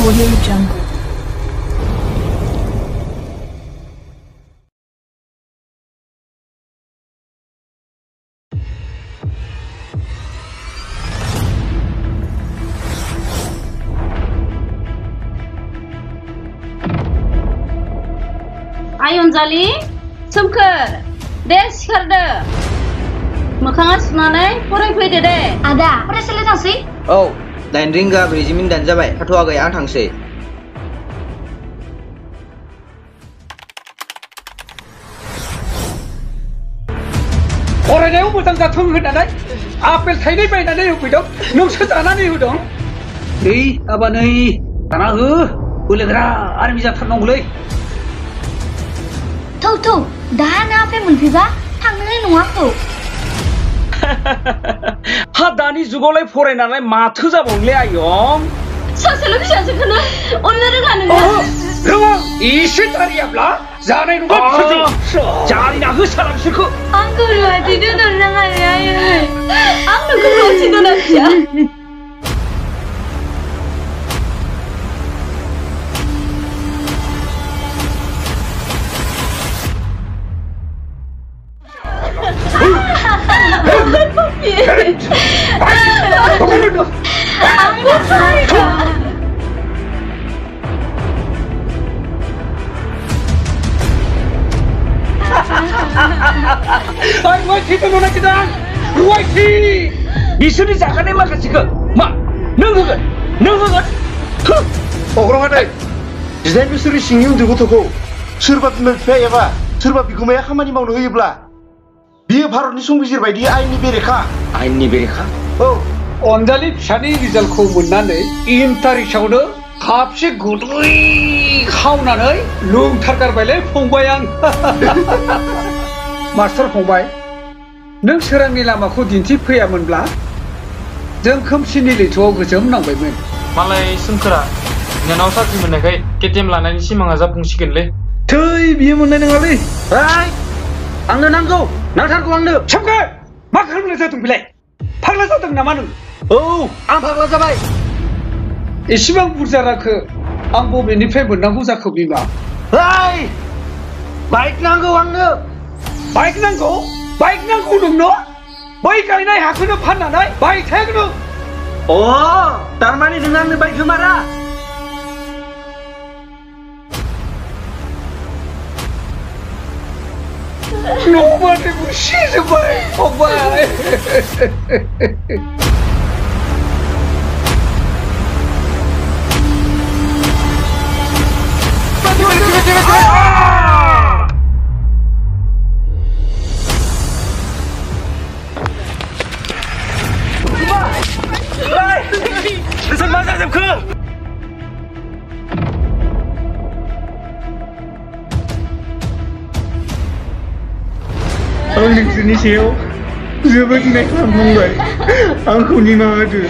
Audio Jungle. Ayonjali, Soमखोर, दे सिखारदो। मोखाङा सुनानै फरायफैदो दे। आदा, फरायसालियाव थांसै? औ, 9 रिंगा 40 मिनिटानो जाबाय। थाथ'वाखै, आं थांसै। फरायनायाव मोजां जाथों होननानै आपेल थाइनै बायनानै होफैदों। नोंसो जानानै होदों। नै आबा नै दाना हो। बोलोगोरा आर्मि जाथारनांगौलै। थौ दाहाना आफाया मोनफैबा थांनोनो नङा आंखौ। हा दानि जुगावलाय फरायनानै माथो जाबावनोलै आयं। सासेल' फिसाजोखौनो अननो रोङा नोङो। रोङा एसे दारियाब्ला जानाय नङा। जारिना हो साला बिसोरखौ। आंखौ रुवाथि दोननो नाङा आयै। आं नोंखौ रुवाथि दोना फिसा। रुवाथि दोननो नागिरदों। रुवाथि बिसोरनि जाखानाय माखासेखौ मा नों होगोन? अग्रंआदै 18 बोसोरनि सिंनि उन्दै गथ'खौ सोरबा बिमा बिफा एबा सोरबा बिगुमाया खामानि मावनो होयोब्ला बियो भारतनि संबिजिर बायदि आयेननि बेरेखा। आयेननि बेरेखा? औ। अनजालि फिसानि रिजाल्टखौ मोननानै इन्टारेस्टआवनो खापसे गोदै खावनानै लोंथारगारबायलै फंबाय आं। मास्टार फंबाय, नों सोरांनि लामाखौ दिन्थिफैयामोनब्ला जों खोमसिनि लैथोआव गोजोम नांबायमोन। मालाय सोमखोरा नोंनाव साख्रि मोननायखाय केटिएम लानायनि सिमाङा जाफुंसिगोनलै। थै बियो मोननाय नङालै। आंनो नांगौ, नांथारगौ आंनो। सोमखोर, मा खालामनाय जादों बेलाय? फाग्ला जादों नामा नों? औ, आं फाग्ला जाबाय। एसेबां बुरजा रांखौ आं बबेनिफ्राय मोननांगौ जाखो बिमा? बाइक नांगौ आंनो। बाइक नांगौ? बाइक नांगौ नोंनो? बै गायनाय हाखौनो फाननानै बाइक थागोन। थारमाने नों आंनो बाइक होमारा? न'माने बुसिजोब्बाय फंबाय। नोंसोर मा जाजोबखो? आं नोंसोरनि सायाव जोबोद अननाय खालामफ्लांबाय। आंखौ निमाहा होदो।